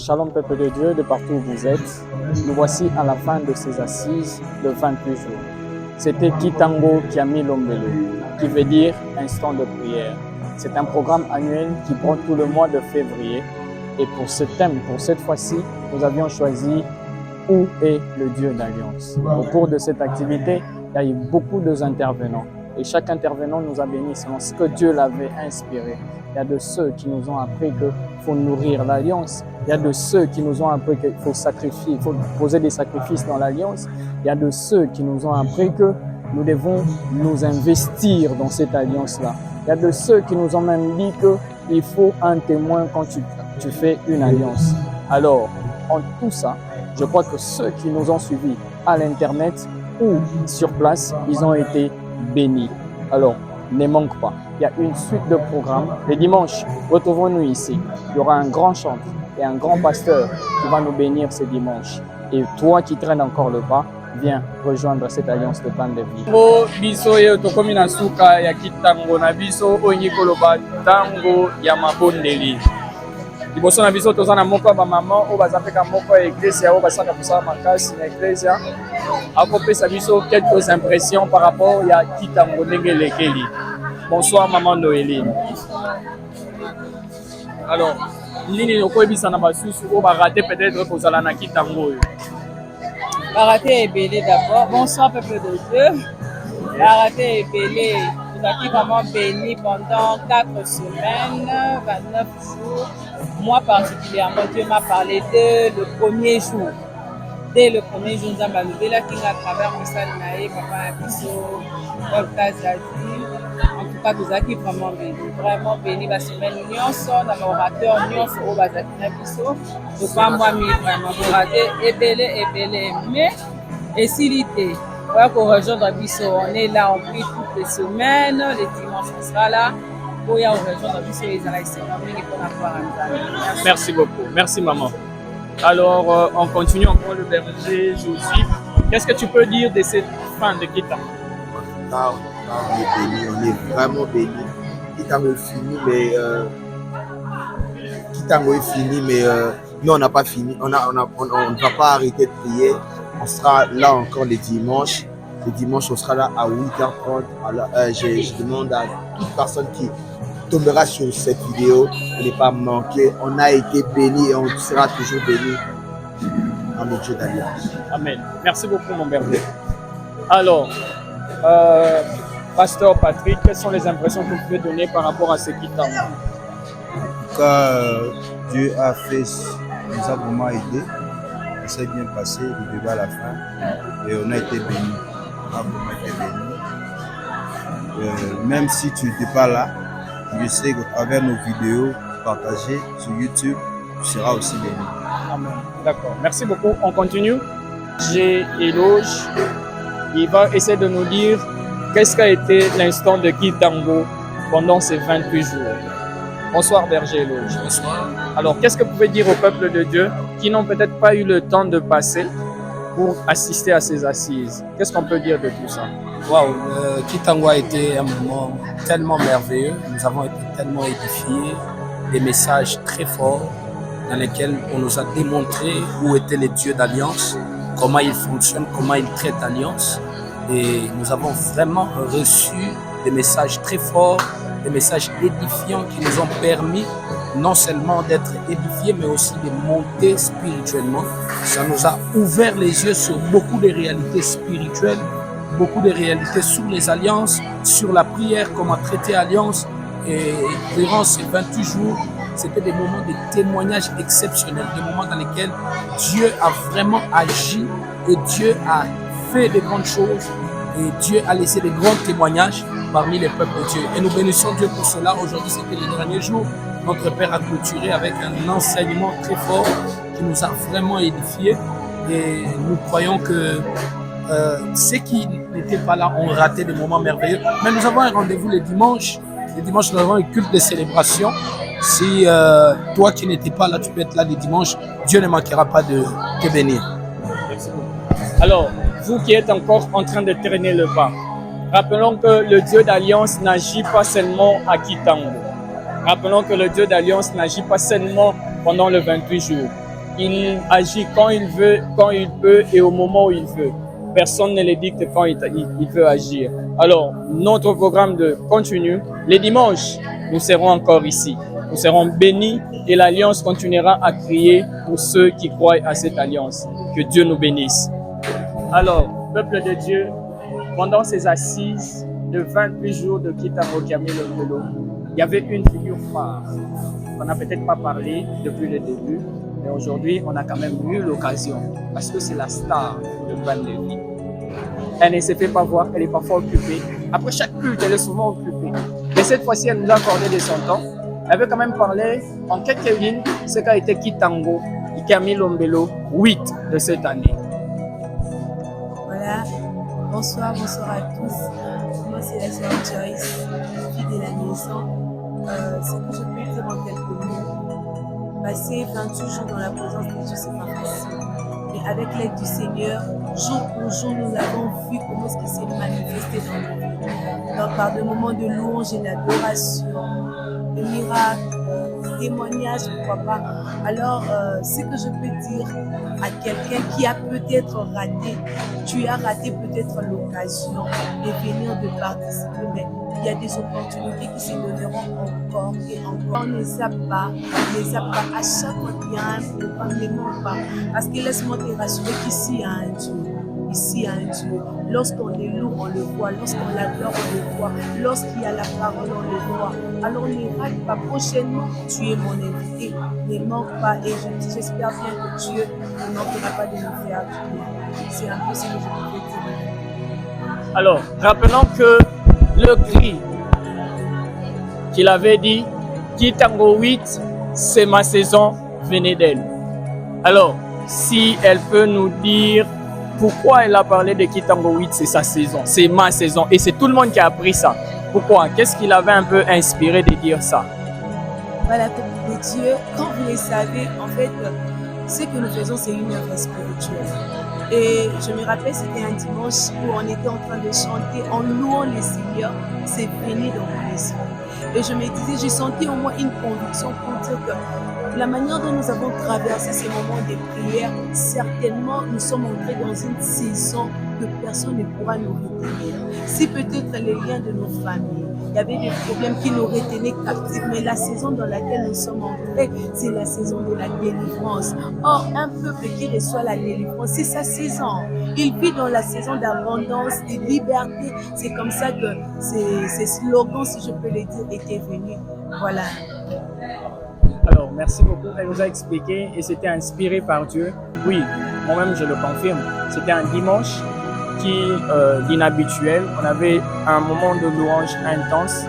Shalom peuple de Dieu, de partout où vous êtes. Nous voici à la fin de ces assises de 28 jours. C'était Kitango Kiami Lombelo, qui veut dire instant de prière. C'est un programme annuel qui prend tout le mois de février. Et pour ce thème, pour cette fois-ci, nous avions choisi Où est le Dieu d'Alliance. Au cours de cette activité, il y a eu beaucoup d'intervenants. Et chaque intervenant nous a bénis selon ce que Dieu l'avait inspiré. Il y a de ceux qui nous ont appris qu'il faut nourrir l'alliance. Il y a de ceux qui nous ont appris qu'il faut sacrifier, il faut poser des sacrifices dans l'alliance. Il y a de ceux qui nous ont appris que nous devons nous investir dans cette alliance-là. Il y a de ceux qui nous ont même dit qu'il faut un témoin quand tu fais une alliance. Alors, en tout ça, je crois que ceux qui nous ont suivis à l'Internet ou sur place, ils ont été bénis. Alors, ne manque pas. Il y a une suite de programmes. Le dimanche, retrouvons-nous ici. Il y aura un grand chanteur et un grand pasteur qui va nous bénir ce dimanche. Et toi qui traînes encore le pas, viens rejoindre cette alliance de plan de vie. Biso ye tokomi na suka ya kitango na biso oyi koloba tango ya mabondeli. Liboso na biso toza na moko ba maman o bazapeka moko ya iglesia o basaka kusala makasi na iglesia. Akopesa biso quelques impressions par rapport ya kitango ndenge lekeli. Bonsoir maman Noéline. Alors, nini okoyebisa na basusu o ba raté peut-être kozala na kitango yo. Baraté est belé d'abord. Bonsoir peuple de Dieu. Baraté est belé. Nous avons vraiment béni pendant 4 semaines, 29 jours. Moi particulièrement, Dieu m'a parlé de le premier jour. Dès le premier jour, nous avons levé la King à travers Moussa Naé, Papa Abisso, Volta Zadi. En tout cas, nous avons vraiment béni. Vraiment béni la semaine. Nous sommes dans l'orateur, nous sommes au Bazaki Abisso. Donc, pas moi, mais vraiment, l'orateur est belé, mais, et s'il était, voilà pour rejoindre Abisso, on est là, on prie toutes les semaines, les dimanches, on sera là. Pour y rejoindre Abisso, les Alaïsés, pour avoir un. Merci beaucoup. Merci, maman. Alors, on continue encore le berger Joseph. Qu'est-ce que tu peux dire de cette fin de Kitango? On est béni, on est vraiment béni. Kitango est fini, mais nous on n'a pas fini. On ne va pas arrêter de prier. On sera là encore les dimanches. Les dimanches, on sera là à 8h30. Alors, je demande à toute personne qui tombera sur cette vidéo de ne pas manquer. On a été béni et on sera toujours béni dans notre Dieu d'alliance. Amen. Merci beaucoup, mon berger. Alors, Pasteur Patrick, quelles sont les impressions que vous pouvez donner par rapport à ce Kitango? En tout cas, Dieu a fait, nous a vraiment aidé. Ça s'est bien passé, le débat à la fin. Et on a été bénis. On a vraiment été bénis. Même si tu n'étais pas là, je sais qu'à travers nos vidéos partagées sur YouTube, tu seras aussi béni. Amen. D'accord. Merci beaucoup. On continue. J'ai Éloge. Il va essayer de nous dire qu'est-ce qu'a été l'instant de Kitango pendant ces 28 jours. Bonsoir berger Éloge. Bonsoir. Alors, qu'est-ce que vous pouvez dire au peuple de Dieu qui n'ont peut-être pas eu le temps de passer pour assister à ces assises? Qu'est-ce qu'on peut dire de tout ça? Waouh, Kitango a été un moment tellement merveilleux. Nous avons été tellement édifiés, des messages très forts dans lesquels on nous a démontré où était le Dieu d'Alliance, comment il fonctionne, comment il traite l'Alliance. Et nous avons vraiment reçu des messages très forts, des messages édifiants qui nous ont permis non seulement d'être édifiés, mais aussi de monter spirituellement. Ça nous a ouvert les yeux sur beaucoup de réalités spirituelles, beaucoup de réalités sur les alliances, sur la prière, comment traiter l'alliance. Et durant ces 28 jours, c'était des moments de témoignages exceptionnels, des moments dans lesquels Dieu a vraiment agi et Dieu a fait de grandes choses et Dieu a laissé de grands témoignages parmi les peuples de Dieu. Et nous bénissons Dieu pour cela. Aujourd'hui, c'était le dernier jour. Notre Père a clôturé avec un enseignement très fort qui nous a vraiment édifiés. Et nous croyons que ceux qui n'étaient pas là ont raté des moments merveilleux. Mais nous avons un rendez-vous le dimanche. Le dimanche, nous avons un culte de célébration. Si toi qui n'étais pas là, tu peux être là le dimanche, Dieu ne manquera pas de te bénir. Merci beaucoup. Alors, vous qui êtes encore en train de traîner le pas, rappelons que le Dieu d'Alliance n'agit pas seulement à Kitango. Rappelons que le Dieu d'Alliance n'agit pas seulement pendant le 28 jours. Il agit quand il veut, quand il peut et au moment où il veut. Personne ne le dicte quand il veut agir. Alors, notre programme continue. Les dimanches, nous serons encore ici. Nous serons bénis et l'alliance continuera à crier pour ceux qui croient à cette alliance. Que Dieu nous bénisse. Alors, peuple de Dieu, pendant ces assises de 28 jours de Kitango Kiamil Ombelo, il y avait une figure phare qu'on n'a peut-être pas parlé depuis le début, mais aujourd'hui, on a quand même eu l'occasion parce que c'est la star de Van Levi. Elle ne se fait pas voir, elle est parfois occupée. Après chaque culte, elle est souvent occupée. Mais cette fois-ci, elle nous a accordé de son temps. Elle veut quand même parler en quelques lignes ce qu'a été Kitango Kiamil Ombelo 8 de cette année. Voilà, bonsoir à tous. Moi, c'est la sœur Joyce, fille de la maison. Ce que je peux dire en quelques mots, passer 28 jours dans la présence de Dieu, c'est pas facile. Mais avec l'aide du Seigneur, jour pour jour, nous avons vu comment ce qui s'est manifesté dans nos vies. Donc, par des moments de louange et d'adoration, de miracles, de témoignages, pourquoi pas. Alors, ce que je peux dire à quelqu'un qui a peut-être raté, tu as raté peut-être l'occasion de venir de participer, mais il y a des opportunités qui se donneront encore et encore. On ne zappe pas, à chaque fois qu'il y a un problème, pas. Parce que laisse-moi te rassurer qu'ici il y a un Dieu. Ici, il y a un Dieu. Lorsqu'on est lourd, on le voit. Lorsqu'on l'adore, on le voit. Lorsqu'il y a la parole, on le voit. Alors ne rate pas. Prochainement, tu es mon invité. Ne manque pas. Et j'espère bien que Dieu ne manquera pas de nous faire du bien. C'est un peu ce que je peux dire. Alors, rappelons que le cri qu'il avait dit, Kitango 8, c'est ma saison, venez d'elle. Alors, si elle peut nous dire pourquoi elle a parlé de Kitango 8, c'est sa saison, c'est ma saison. Et c'est tout le monde qui a appris ça. Pourquoi? Qu'est-ce qui l'avait un peu inspiré de dire ça? Voilà, peuple de Dieu, comme vous le savez, en fait, ce que nous faisons, c'est une œuvre spirituelle. Et je me rappelle, c'était un dimanche où on était en train de chanter en louant le Seigneur, c'est venu dans mon esprit. Et je me disais, j'ai senti au moins une conviction pour dire que la manière dont nous avons traversé ces moments de prière, certainement nous sommes entrés dans une saison que personne ne pourra nous retenir. Si peut-être les liens de nos familles, il y avait des problèmes qui nous retenaient captifs, mais la saison dans laquelle nous sommes entrés, c'est la saison de la délivrance. Or, un peuple qui reçoit la délivrance, c'est sa saison. Il vit dans la saison d'abondance, de liberté. C'est comme ça que ces slogans, si je peux le dire, étaient venus. Voilà. Alors, merci beaucoup. Elle nous a expliqué et c'était inspiré par Dieu. Oui, moi-même, je le confirme. C'était un dimanche d'inhabituel. On avait un moment de louange intense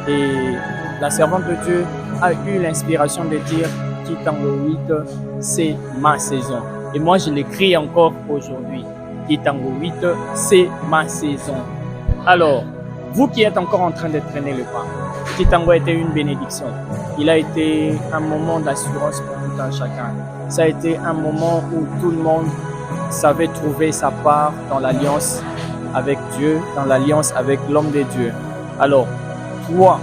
et la servante de Dieu a eu l'inspiration de dire Kitango 8, c'est ma saison. Et moi, je l'écris encore aujourd'hui. Kitango 8, c'est ma saison. Alors, vous qui êtes encore en train de traîner le pas, Kitango a été une bénédiction. Il a été un moment d'assurance pour tout un chacun. Ça a été un moment où tout le monde savait trouver sa part dans l'alliance avec Dieu, dans l'alliance avec l'homme de Dieu. Alors, toi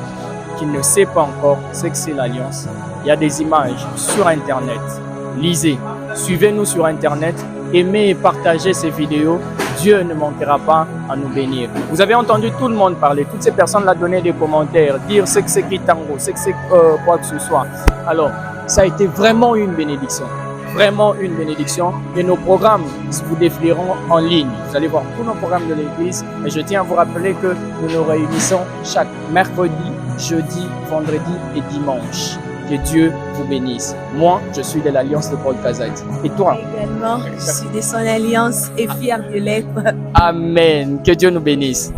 qui ne sais pas encore ce que c'est l'alliance, il y a des images sur Internet. Lisez, suivez-nous sur Internet, aimez et partagez ces vidéos. Dieu ne manquera pas à nous bénir. Vous avez entendu tout le monde parler, toutes ces personnes-là donner des commentaires, dire ce que c'est Kitango, ce que c'est quoi que ce soit. Alors, ça a été vraiment une bénédiction. Vraiment une bénédiction. Et nos programmes vous défileront en ligne. Vous allez voir tous nos programmes de l'église. Et je tiens à vous rappeler que nous nous réunissons chaque mercredi, jeudi, vendredi et dimanche. Que Dieu vous bénisse. Moi, je suis de l'Alliance de Paul Kazadi. Et toi? Également, je suis de son alliance et fière de l'être. Amen. Que Dieu nous bénisse.